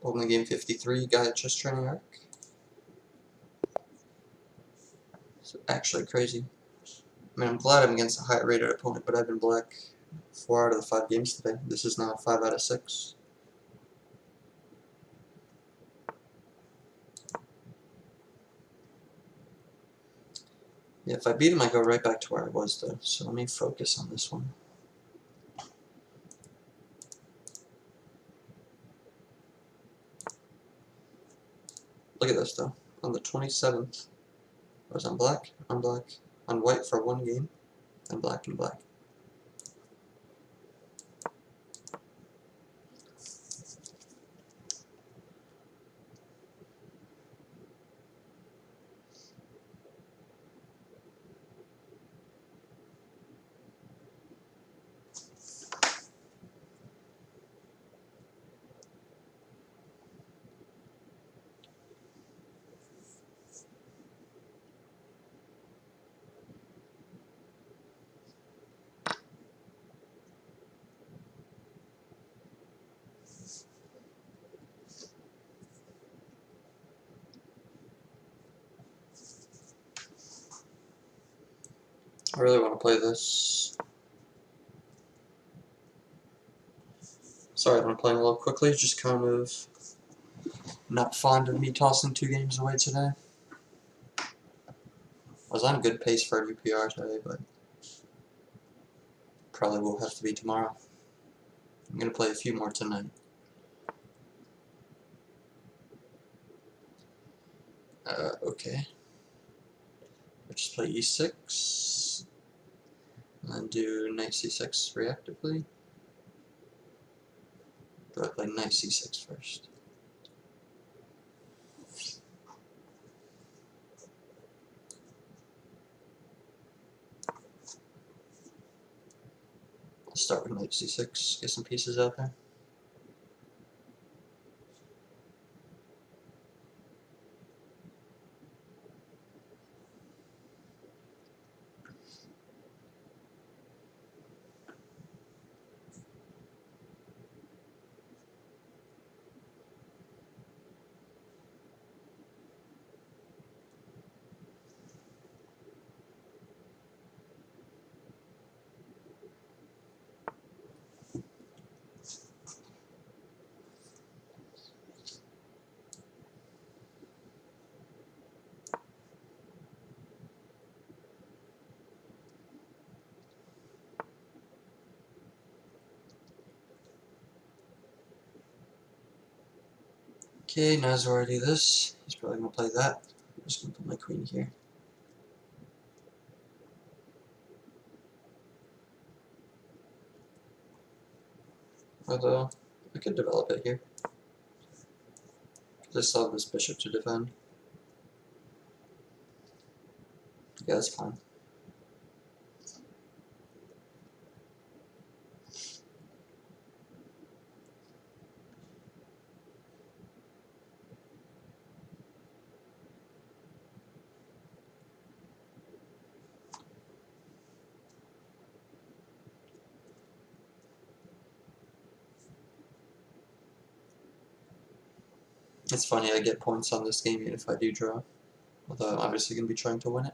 Opening game 53, Gaia Chess Training Arc. It's actually crazy. I mean, I'm glad I'm against a high rated opponent, but I've been black 4 out of the 5 games today. This is now 5 out of 6. Yeah, if I beat him, I go right back to where I was, though. So let me focus on this one. Look at this, though. On the 27th, I was on black, on white for 1 game, and black and black. I really want to play this. Sorry if I'm playing a little quickly, just kind of not fond of me tossing 2 games away today. I was on good pace for a UPR today, but probably will have to be tomorrow. I'm going to play a few more tonight. Okay. I'll just play e6, and then do knight c6 reactively. Do I play knight c6 first? I'll start with knight c6, get some pieces out there. Okay, now as I do this, he's probably going to play that. I'm just going to put my queen here. Although, I could develop it here, because I still have this bishop to defend. Yeah, that's fine. It's funny, I get points on this game even if I do draw. Although I'm obviously going to be trying to win it.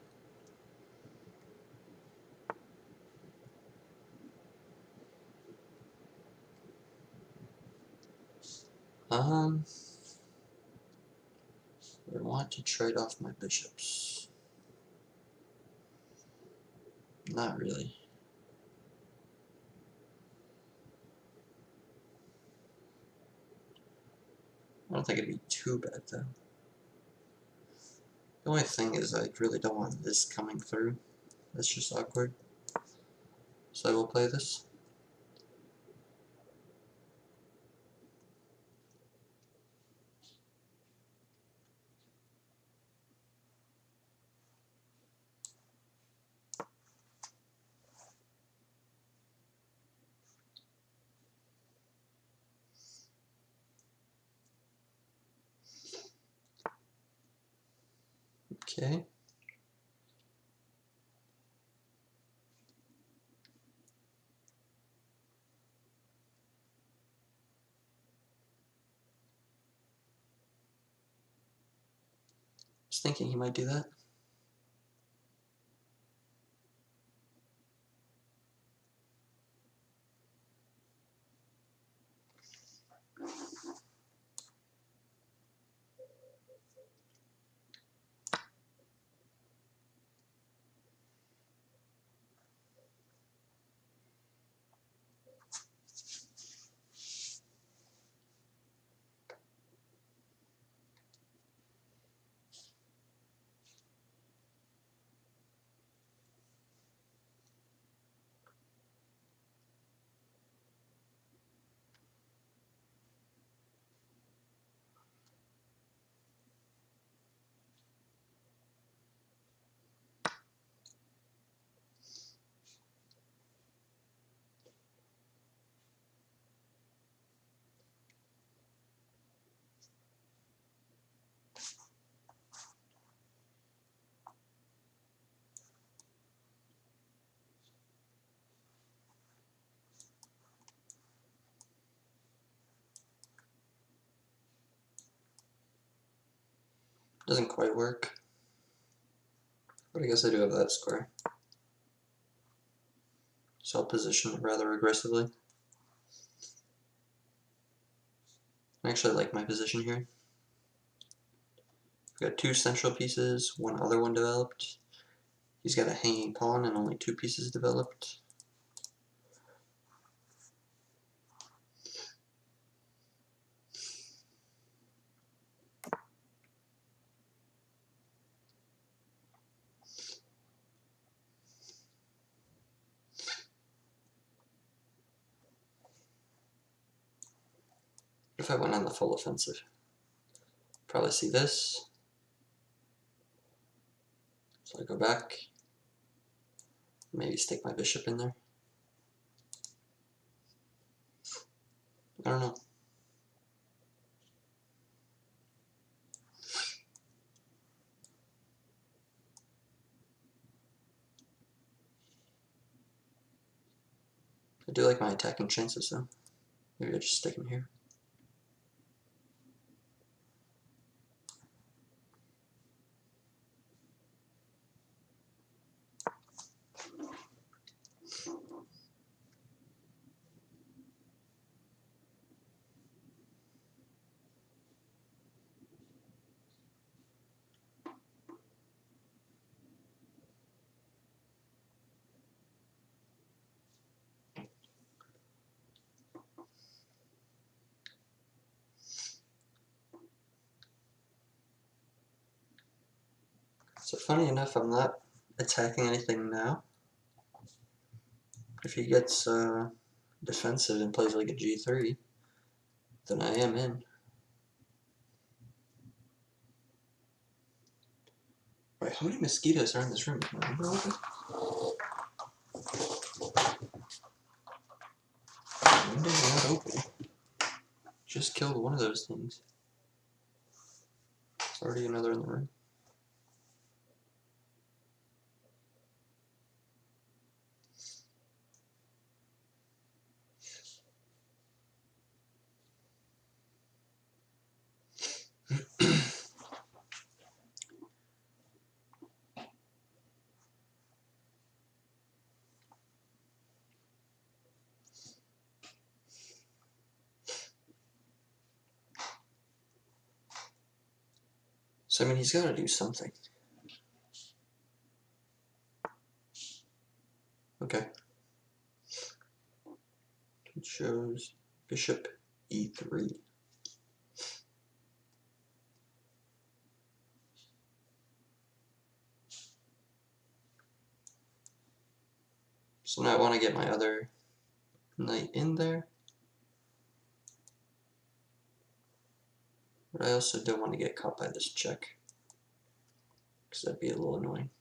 I want to trade off my bishops. Not really. I don't think it'd be too bad though. The only thing is I really don't want this coming through. That's just awkward. So I will play this. Okay. was thinking he might do that. Doesn't quite work. But I guess I do have that square. So I'll position it rather aggressively. I actually like my position here. We've got two central pieces, one other one developed. He's got a hanging pawn and only two pieces developed. If I went on the full offensive, probably see this. So I go back, maybe stick my bishop in there. I don't know. I do like my attacking chances though. Maybe I just stick him here. So funny enough, I'm not attacking anything now. If he gets defensive and plays like a g3, then I am in. Wait, how many mosquitoes are in this room? Can I remember open? Window's not open. Just killed one of those things. There's already another in the room. So I mean, he's got to do something. Okay. It shows bishop e3. So now I want to get my other knight in there. But I also don't want to get caught by this check, because that'd be a little annoying.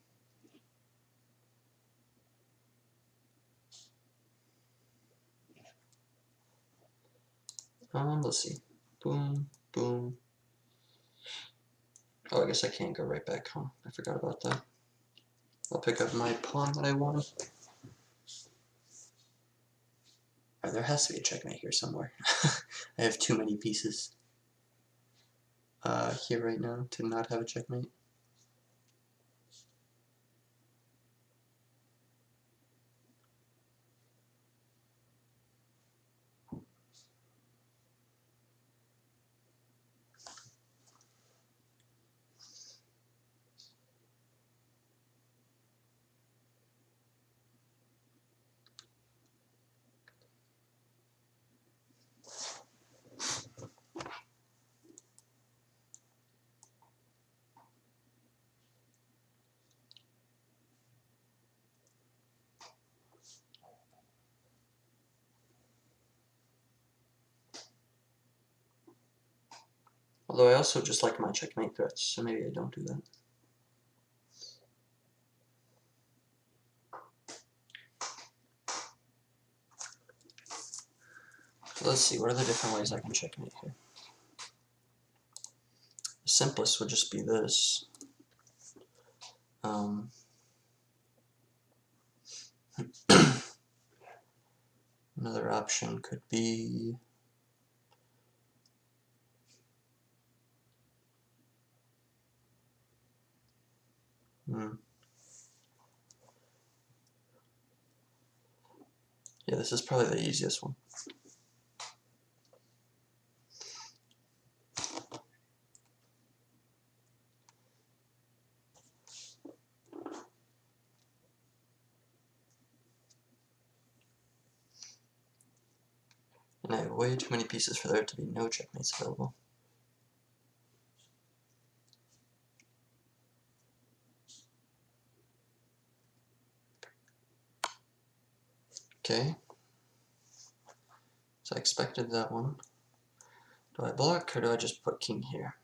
Let's see. Boom, boom. Oh, I guess I can't go right back home. I forgot about that. I'll pick up my pawn that I want. Oh, there has to be a checkmate here somewhere. I have too many pieces here right now to not have a checkmate. Although I also just like my checkmate threats, so maybe I don't do that. So let's see, what are the different ways I can checkmate here? The simplest would just be this. Another option could be yeah, this is probably the easiest one. And I have way too many pieces for there to be no checkmates available. Okay. So I expected that one. Do I block or do I just put king here?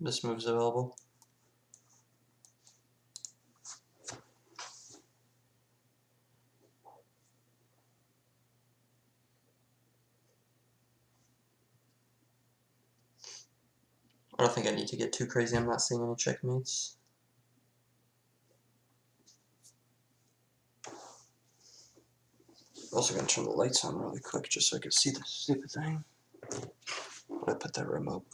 This move's available. I don't think I need to get too crazy. I'm not seeing any checkmates. Also gonna turn the lights on really quick just so I can see the stupid thing. I put that remote.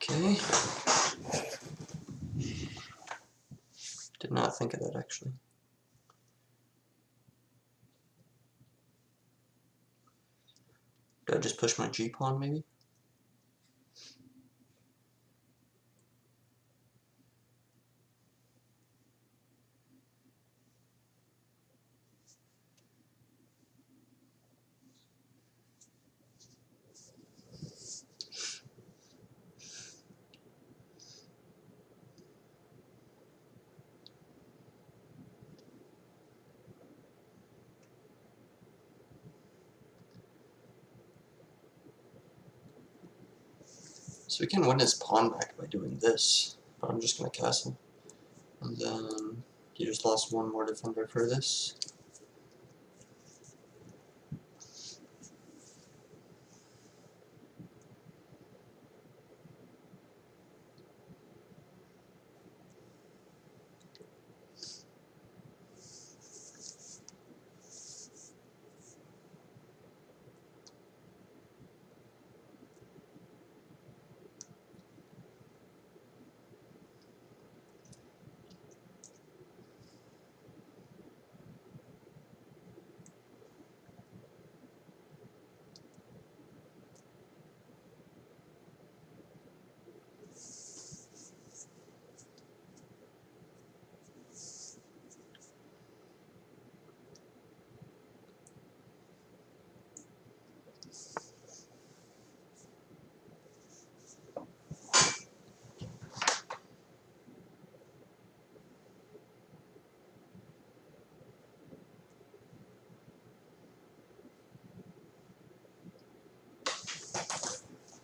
Okay. Did not think of that actually. Do I just push my G pawn maybe? So we can win his pawn back by doing this, but I'm just gonna castle. And then he just lost one more defender for this.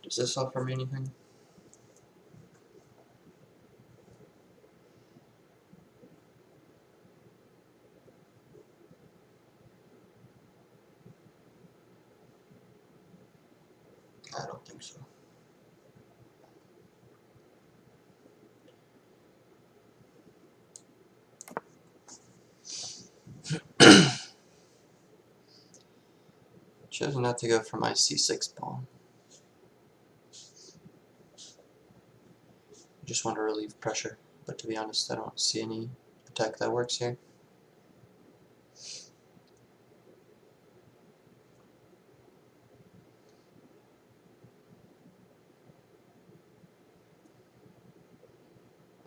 Does this offer me anything? I don't think so. Chose not to go for my c6 pawn. Just want to relieve pressure, but to be honest, I don't see any attack that works here.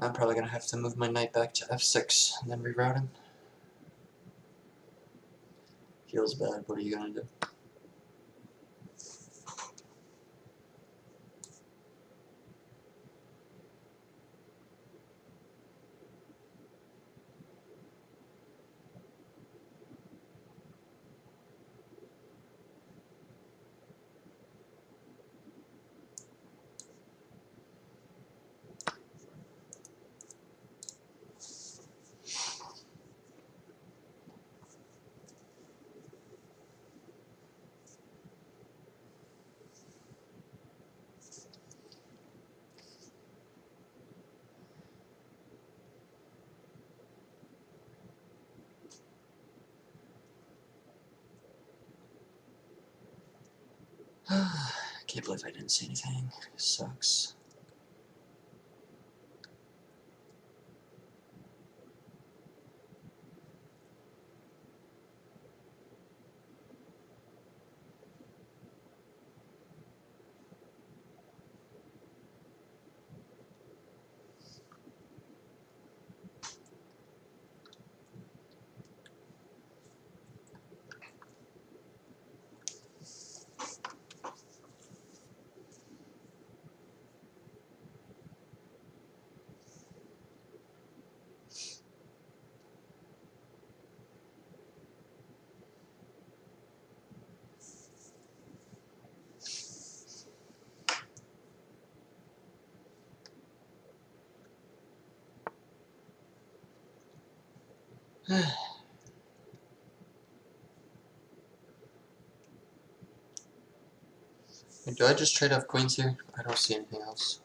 I'm probably going to have to move my knight back to f6 and then reroute him. Feels bad, what are you going to do? Can't believe I didn't see anything. Sucks. Do I just trade off queens here? I don't see anything else.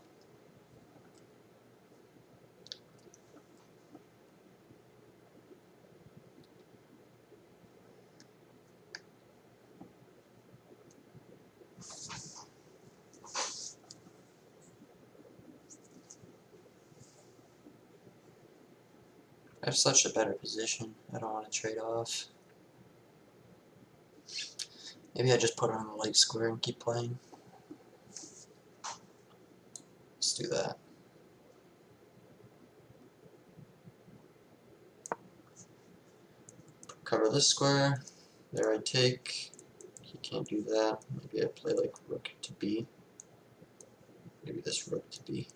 I have such a better position. I don't want to trade off. Maybe I just put it on the light square and keep playing. Let's do that. Cover this square. There I take. He can't do that. Maybe I play like rook to b. Maybe this rook to b.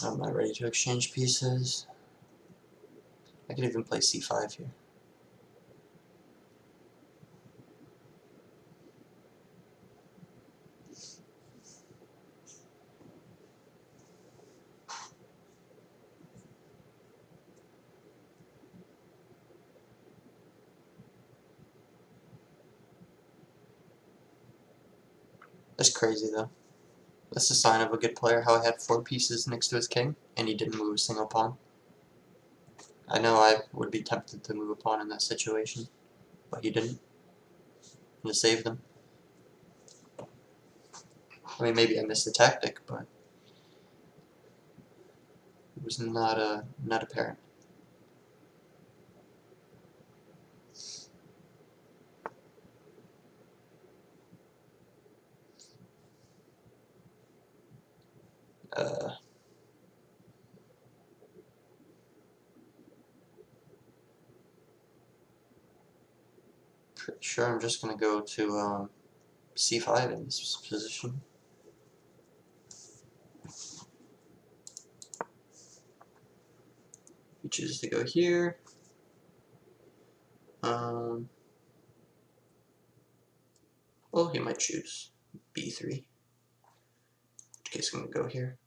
I'm not ready to exchange pieces. I could even play c5 here. That's crazy though. That's a sign of a good player, how I had 4 pieces next to his king, and he didn't move a single pawn. I know I would be tempted to move a pawn in that situation, but he didn't. And to save them. I mean, maybe I missed the tactic, but it was not apparent. Pretty sure I'm just gonna go to c5 in this position. He chooses to go here. Well, he might choose b3. In which case I'm gonna go here.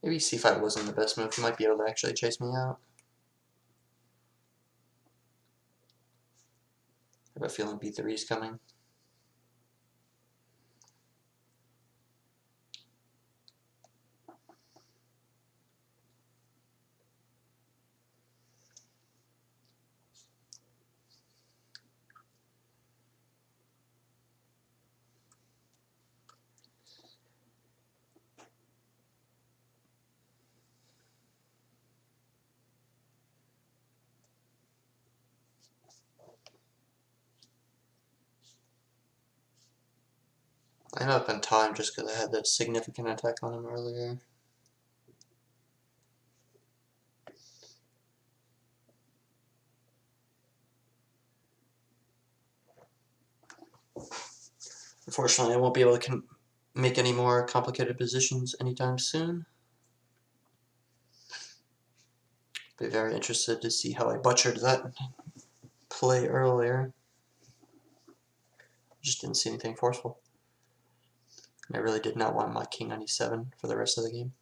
Maybe c5 wasn't the best move. He might be able to actually chase me out. I have a feeling b3 is coming. I ended up in time just because I had that significant attack on him earlier. Unfortunately, I won't be able to make any more complicated positions anytime soon. Be very interested to see how I butchered that play earlier. Just didn't see anything forceful. I really did not want my king on e7 for the rest of the game.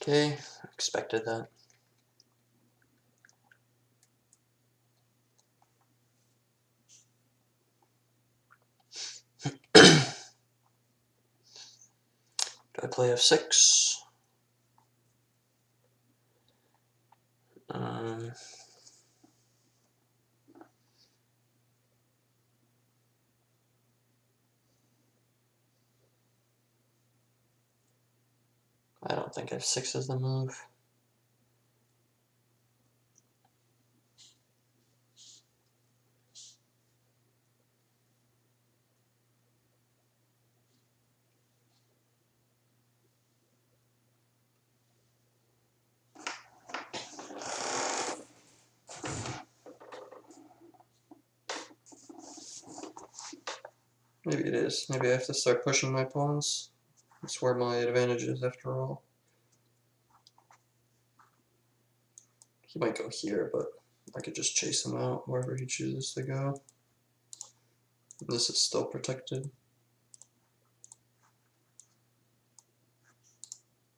Okay, expected that. Do I play f6? I don't think f6 is the move. Maybe it is. Maybe I have to start pushing my pawns. That's where my advantage is, after all. He might go here, but I could just chase him out wherever he chooses to go. This is still protected.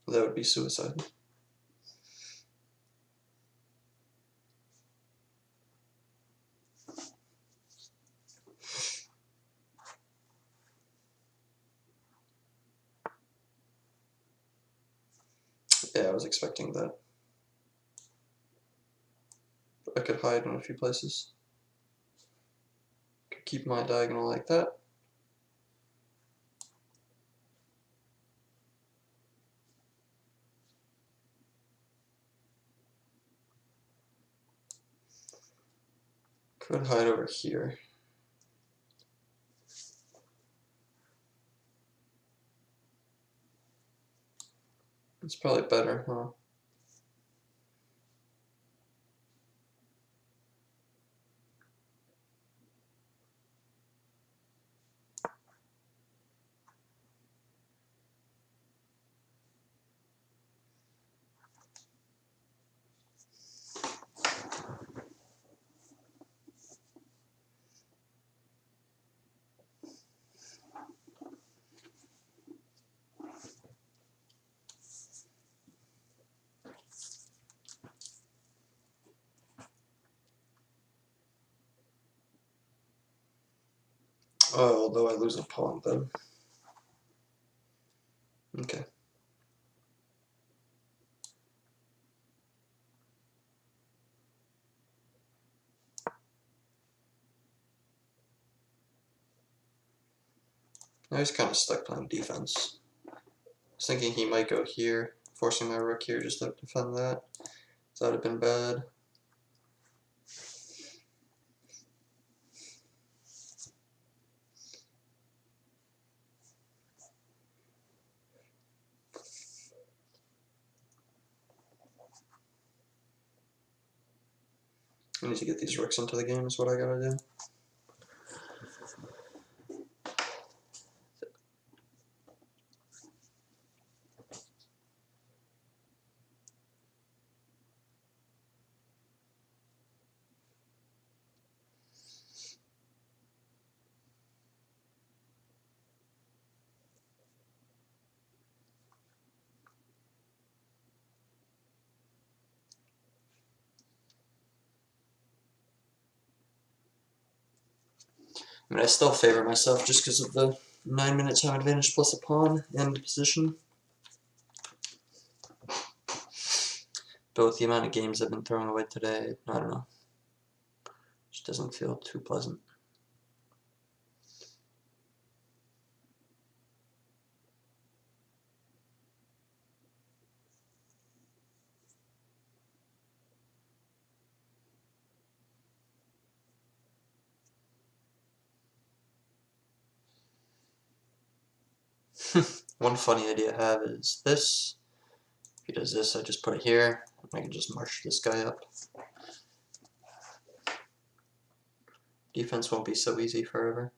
That would be suicide. Yeah, I was expecting that. I could hide in a few places. Could keep my diagonal like that. Could hide over here. It's probably better, huh? Oh, although I lose a pawn then. Okay. I was kind of stuck playing defense. I was thinking he might go here, forcing my rook here just to defend that. So that would have been bad. I need to get these rooks into the game is what I gotta do. I mean, I still favor myself just because of the 9 minute time advantage plus a pawn and position. But with the amount of games I've been throwing away today, I don't know. Just doesn't feel too pleasant. One funny idea I have is this. If he does this, I just put it here. I can just march this guy up. Defense won't be so easy forever.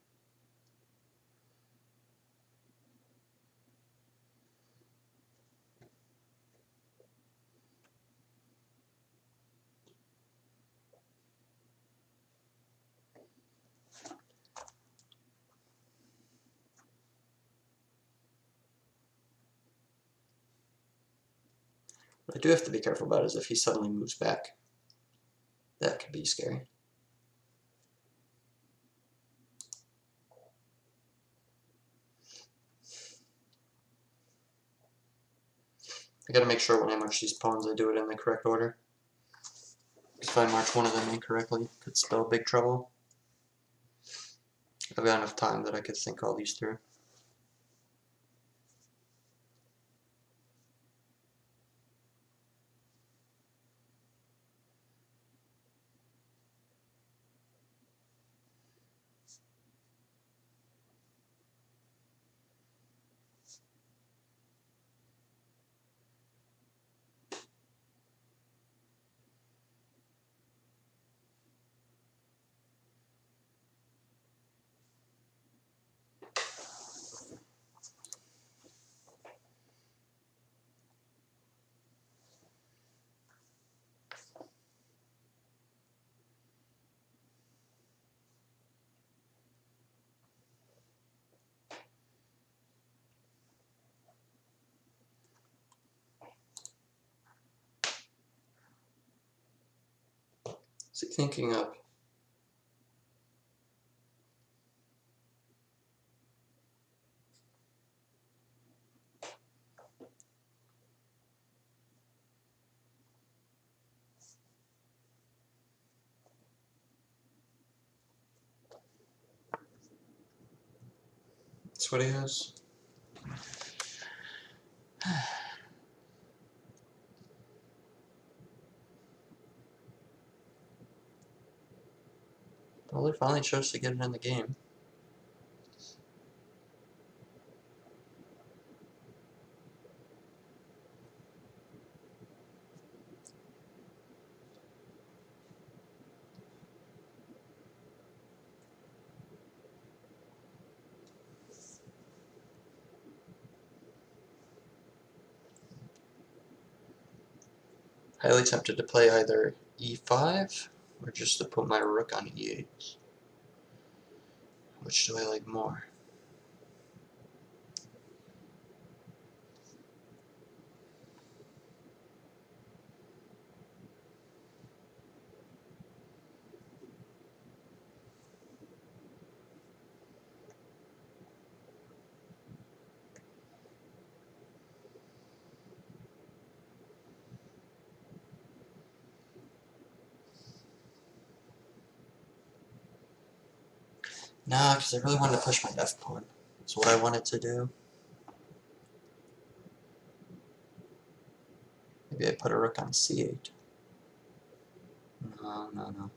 What I do have to be careful about is if he suddenly moves back. That could be scary. I gotta make sure when I march these pawns I do it in the correct order. Because if I march one of them incorrectly, it could spell big trouble. I've got enough time that I could think all these through. What's he thinking up? That's what he has. Well, he finally chose to get it in the game. Highly tempted to play either e5 or just to put my rook on e8. Which do I like more? Nah, because I really wanted to push my f pawn. That's what I wanted to do. Maybe I put a rook on c8. No.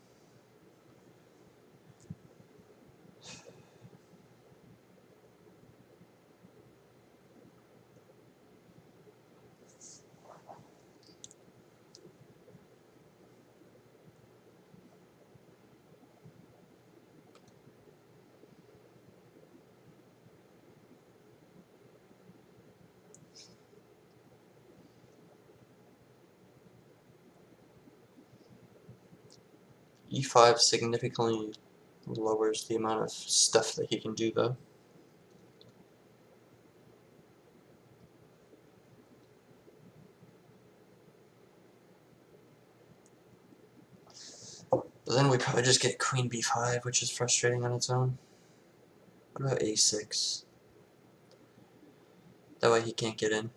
e5 significantly lowers the amount of stuff that he can do, though. But then we probably just get queen b5, which is frustrating on its own. What about a6? That way he can't get in.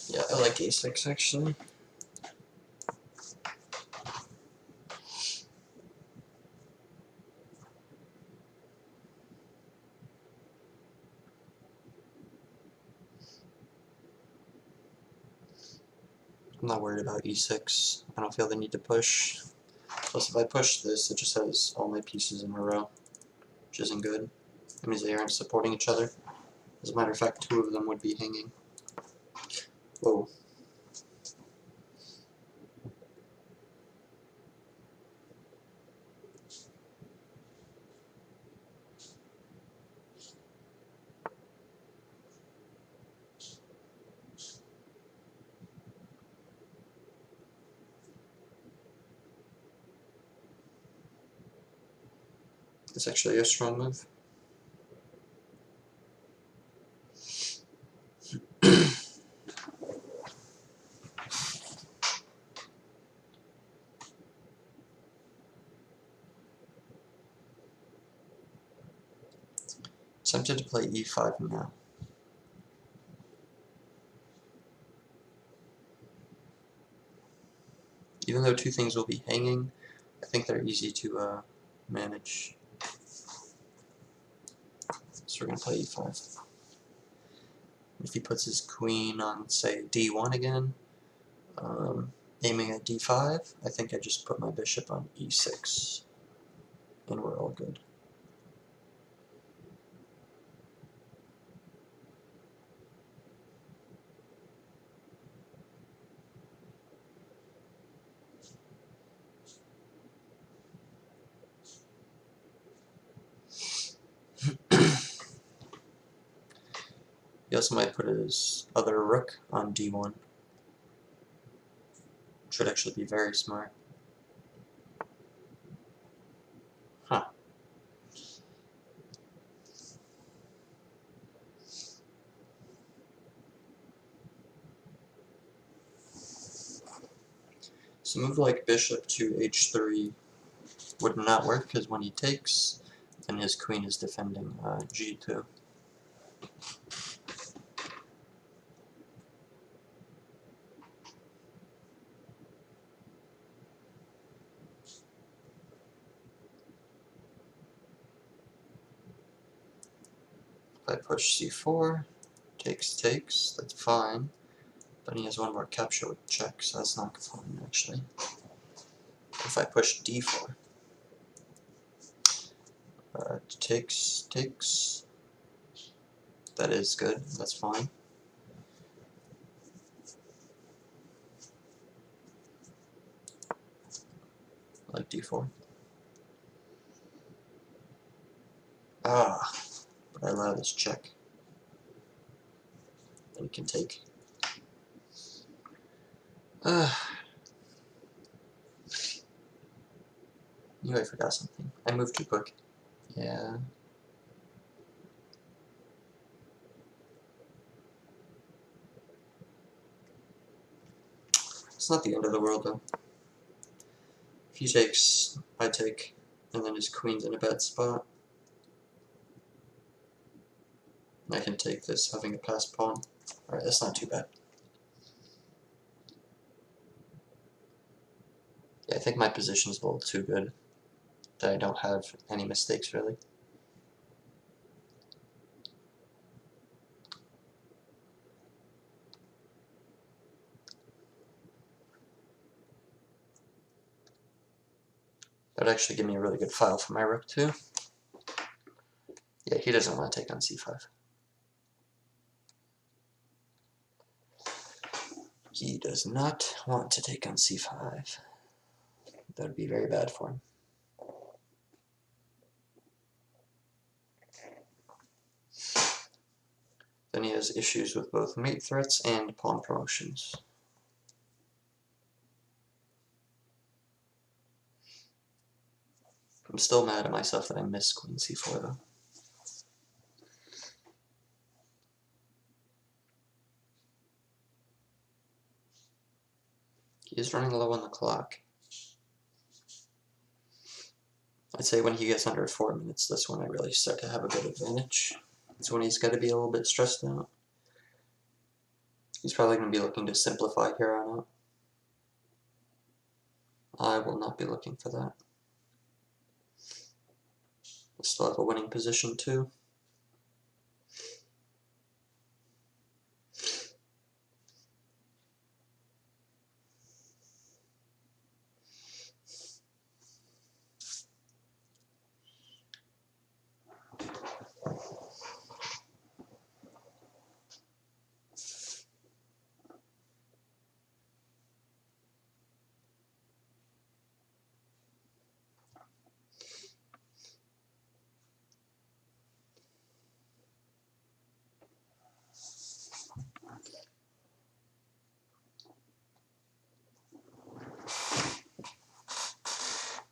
Yeah, I like a6 actually. I'm not worried about e6. I don't feel the need to push. Plus, if I push this, it just has all my pieces in a row, which isn't good. That means they aren't supporting each other. As a matter of fact, two of them would be hanging. Whoa. It's actually a strong move. Tempted to play e5 now. Even though two things will be hanging, I think they're easy to manage. So we're going to play e5. If he puts his queen on, say, d1 again, aiming at d5, I think I just put my bishop on e6, and we're all good. He also might put his other rook on d1. Should actually be very smart. Huh. So move like bishop to h3 would not work, because when he takes, then his queen is defending g2. If I push c4, takes, that's fine. But he has one more capture with check, so that's not fine, actually. If I push d4, takes, that is good, that's fine. I like d4. Ah, but I allow this check. Then he can take. Knew I forgot something. I moved too quick. Yeah. It's not the end of the world, though. If he takes, I take, and then his queen's in a bad spot. I can take this, having a passed pawn. Alright, that's not too bad. Yeah, I think my position's a little too good, that I don't have any mistakes, really. That would actually give me a really good file for my rook, too. Yeah, he doesn't want to take on c5. He does not want to take on c5. That would be very bad for him. Then he has issues with both mate threats and pawn promotions. I'm still mad at myself that I missed queen c4, though. He's running low on the clock. I'd say when he gets under 4 minutes, that's when I really start to have a good advantage. It's when he's got to be a little bit stressed out. He's probably going to be looking to simplify here on out. I will not be looking for that. I still have a winning position too.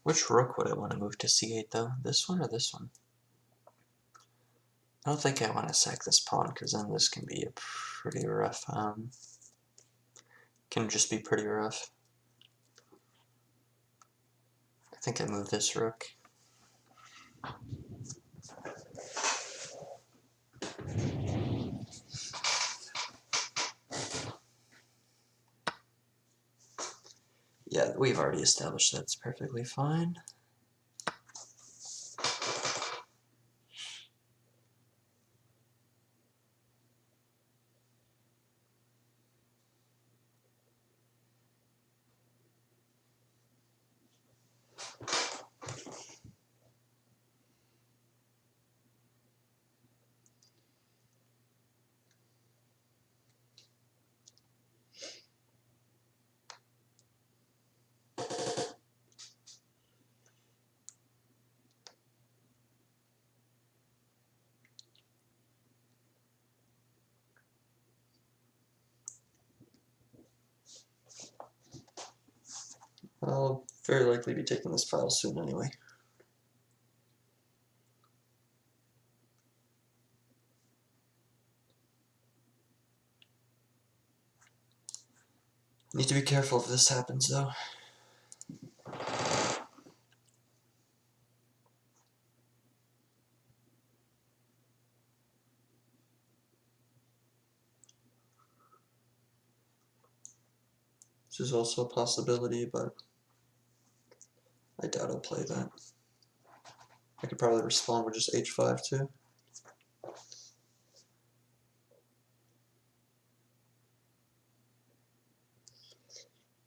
Which rook would I want to move to c8 though? This one or this one? I don't think I want to sack this pawn because then this can be a pretty rough, can just be pretty rough. I think I move this rook. Yeah, we've already established that's perfectly fine. I'll very likely be taking this file soon anyway. Need to be careful if this happens though. This is also a possibility, but I doubt I'll play that. I could probably respond with just h5 too.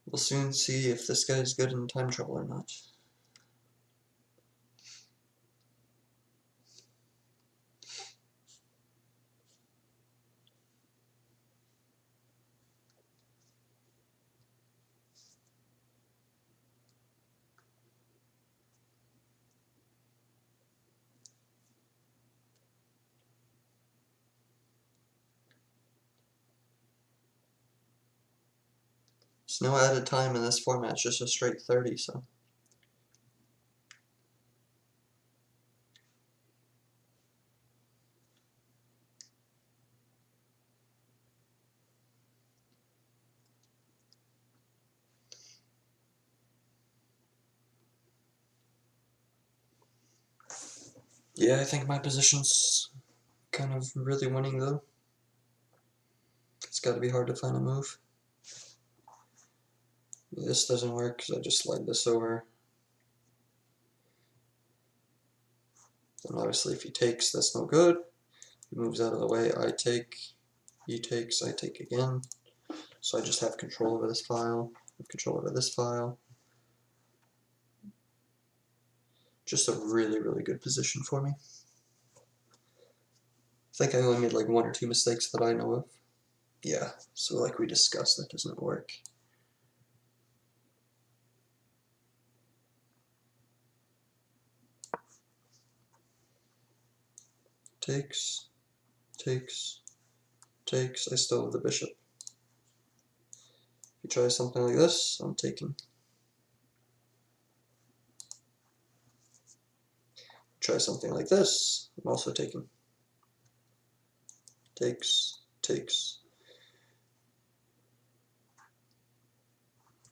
We'll soon see if this guy's good in time trouble or not. There's no added time in this format, it's just a straight 30, so. Yeah, I think my position's kind of really winning though. It's gotta be hard to find a move. This doesn't work because I just slide this over. Then obviously if he takes, that's no good. He moves out of the way, I take, he takes, I take again. So I just have control over this file, have control over this file. Just a really, really good position for me. I think I only made like 1 or 2 mistakes that I know of. Yeah, so like we discussed, that doesn't work. Takes, takes, takes, I still have the bishop. If he tries something like this, I'm taking. Try something like this, I'm also taking. Takes, takes.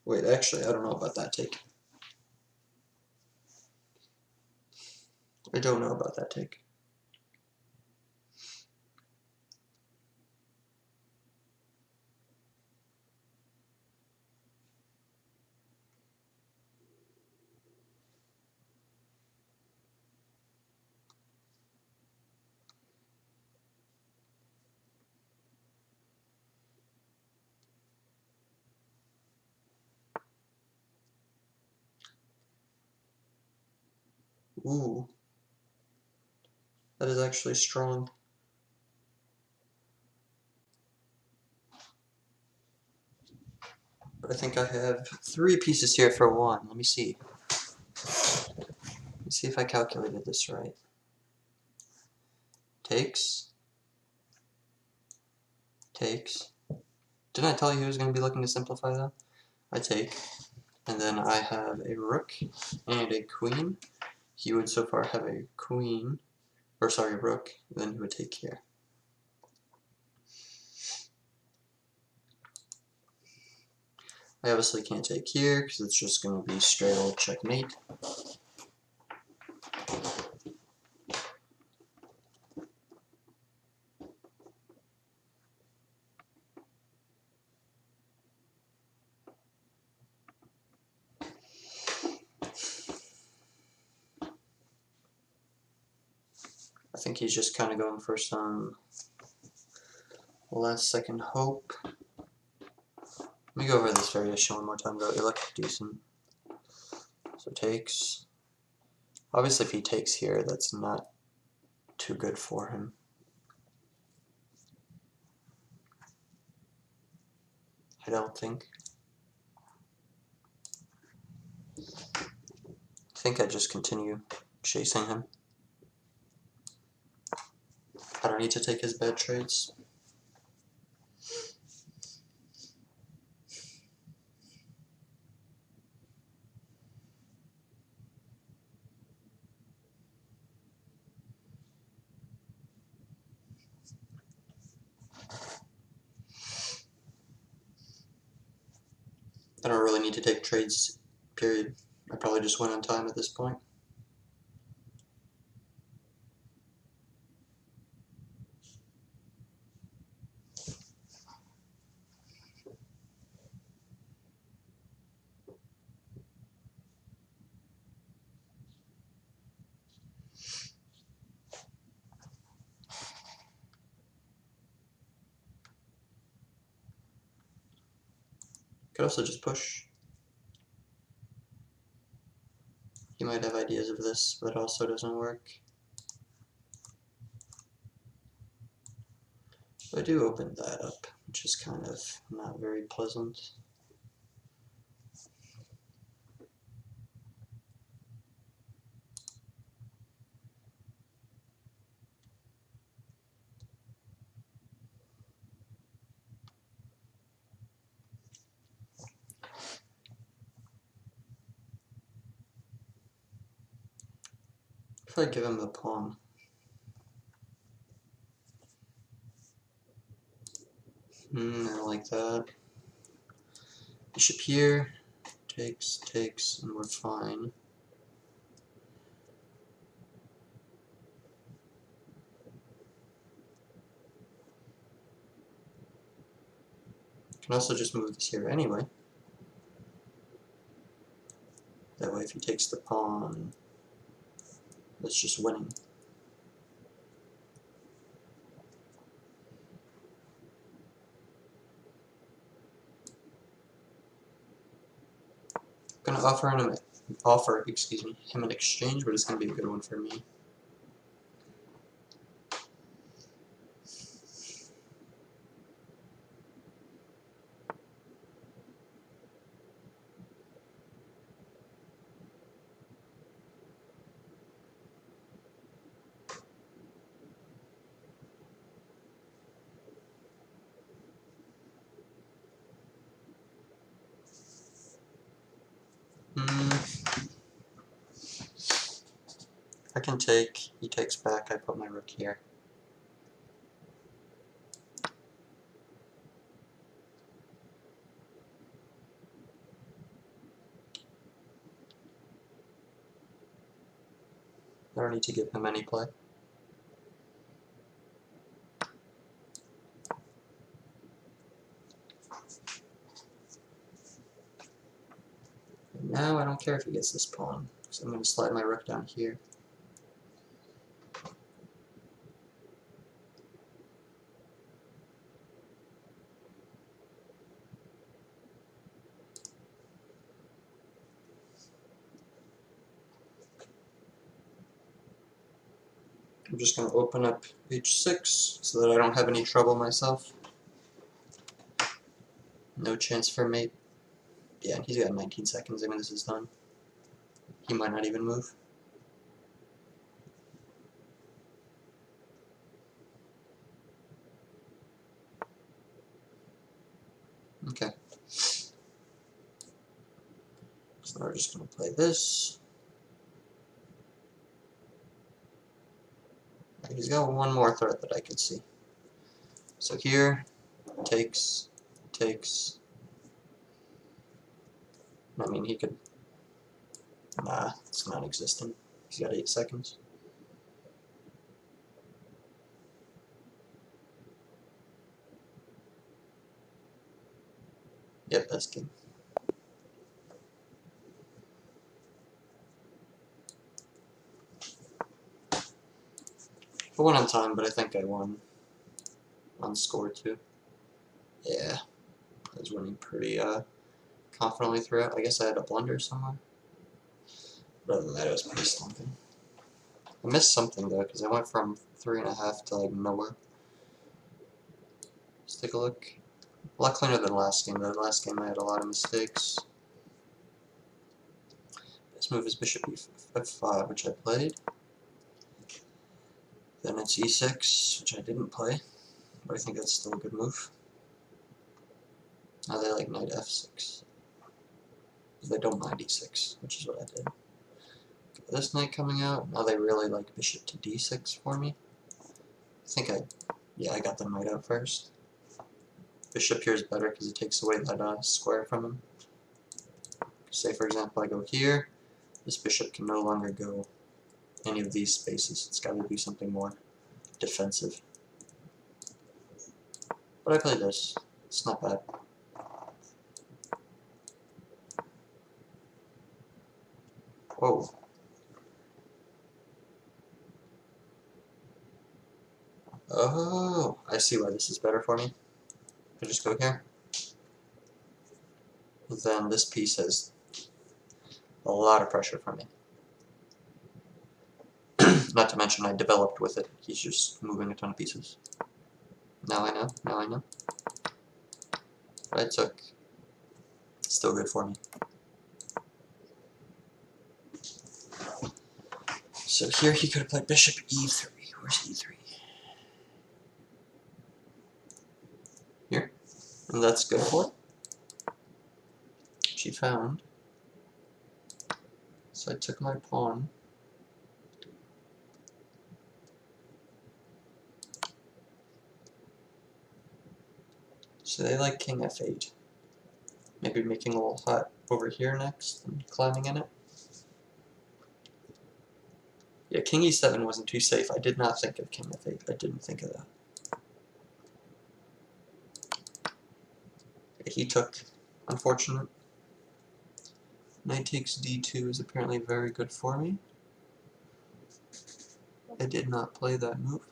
Wait, actually, I don't know about that take. I don't know about that take. Ooh, that is actually strong. But I think I have 3 pieces here for 1. Let me see. Let me see if I calculated this right. Takes. Takes. Didn't I tell you he was going to be looking to simplify that? I take. And then I have a rook and a queen. He would so far have a queen, or sorry, rook, then he would take here. I obviously can't take here because it's just going to be straight old checkmate. I think he's just kind of going for some last second hope. Let me go over this variation one more time, though. It looks decent. So takes. Obviously, if he takes here, that's not too good for him. I don't think. I think I just continue chasing him. I don't need to take his bad trades. I don't really need to take trades, period. I probably just went on time at this point. Could also just push. He might have ideas of this, but it also doesn't work. I do open that up, which is kind of not very pleasant. If I give him the pawn. I don't like that. Bishop here. Takes, takes, and we're fine. Can also just move this here anyway. That way if he takes the pawn, that's just winning. I'm gonna offer him an exchange, but it's gonna be a good one for me. I can take, he takes back, I put my rook here. don't need to give him any play. And now I don't care if he gets this pawn, because I'm going to slide my rook down here. I'm just going to open up h6 so that I don't have any trouble myself. No chance for mate. Yeah, he's got 19 seconds. I mean, this is done. He might not even move. Okay. So we're just going to play this. He's got one more threat that I could see. So here, takes. I mean, he could. Nah, it's not existent. He's got 8 seconds. Yep, that's game. I won on time, but I think I won on score too. Yeah, I was winning pretty confidently throughout. I guess I had a blunder somewhere. But other than that, it was pretty slumping. I missed something though, because I went from 3.5 to like nowhere. Let's take a look. A lot cleaner than last game. The last game I had a lot of mistakes. This move is bishop f5, which I played. Then it's e6, which I didn't play, but I think that's still a good move. Now they like knight f6. They don't mind e6, which is what I did. Got this knight coming out. Now they really like bishop to d6 for me. I got the knight out first. Bishop here is better because it takes away that square from him. Say for example I go here, this bishop can no longer go any of these spaces. It's got to do something more defensive. But I played this. It's not bad. Whoa. Oh, I see why this is better for me. I just go here. Then this piece has a lot of pressure for me. Not to mention I developed with it. He's just moving a ton of pieces. Now I know. But I took. Still good for me. So here he could have played bishop e3. Where's e3? Here. And that's good for it. She found. So I took my pawn. So they like king f8. Maybe making a little hut over here next and climbing in it. Yeah, king e7 wasn't too safe. I did not think of king f8. I didn't think of that. Yeah, he took. Unfortunate. Knight takes d2 is apparently very good for me. I did not play that move.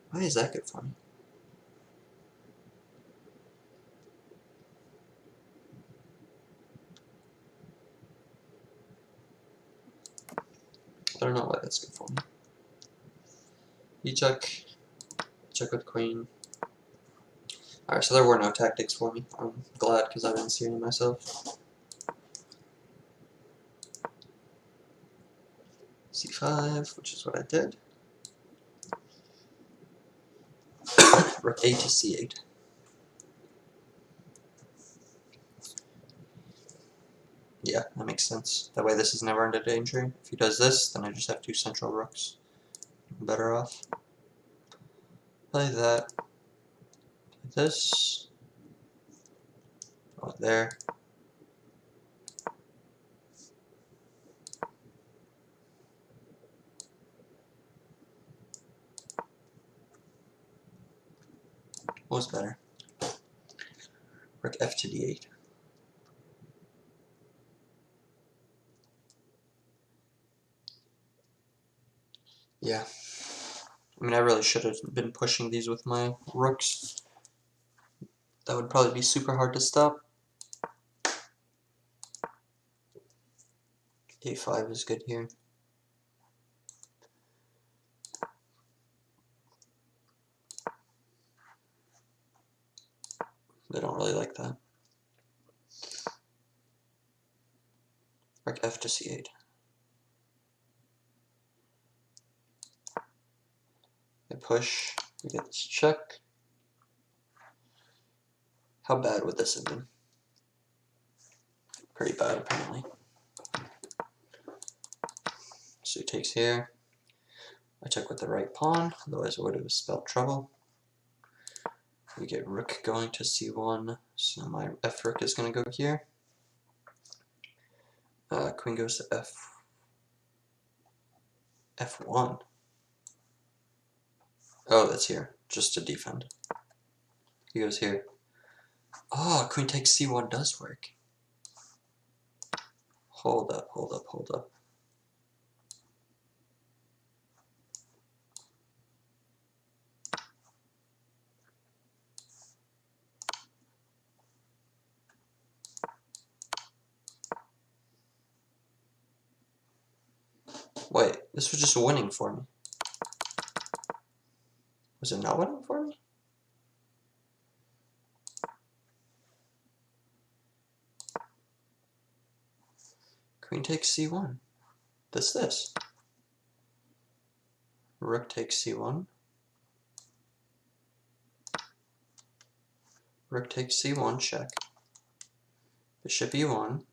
Why is that good for me? I don't know why that's good for me. He check with queen. Alright, so there were no tactics for me. I'm glad because I didn't see any myself. c5, which is what I did. Rook a to c8. Yeah, that makes sense. That way this is never under danger. If he does this, then I just have 2 central rooks. I'm better off. Play that. Play this. Go there. What was better? Rook f to d8. Yeah. I mean, I really should have been pushing these with my rooks. That would probably be super hard to stop. a5 is good here. They don't really like that. Rook f to c8. I push, we get this check. How bad would this have been? Pretty bad, apparently. So he takes here. I took with the right pawn, otherwise it would have spelled trouble. We get rook going to c1, so my f rook is going to go here. Queen goes to f1. Oh, that's here, just to defend. He goes here. Oh, queen takes c1 does work. Hold up, hold up, hold up. Wait, this was just winning for me. Was it not winning for me? Queen takes c1. This. Rook takes c1. Rook takes c1, check. Bishop e1.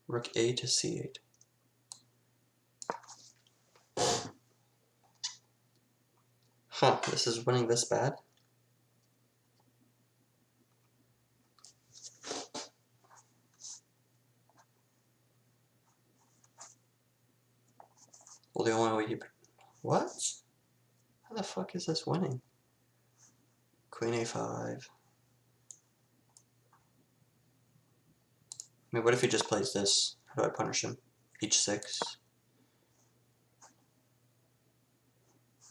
Rook a to c8. Huh, this is winning this bad? Well, the only way you... What? How the fuck is this winning? Queen a5. I mean, what if he just plays this? How do I punish him? h6.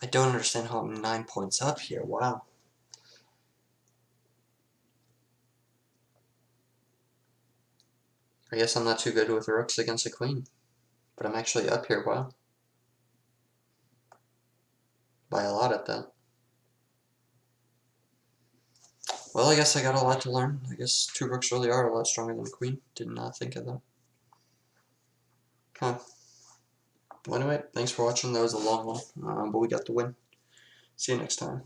I don't understand how I'm 9 points up here. Wow. I guess I'm not too good with rooks against a queen. But I'm actually up here. Wow. By a lot at that. Well, I guess I got a lot to learn. I guess 2 rooks really are a lot stronger than a queen. Did not think of that. Huh. Well, anyway, thanks for watching. That was a long one, but we got the win. See you next time.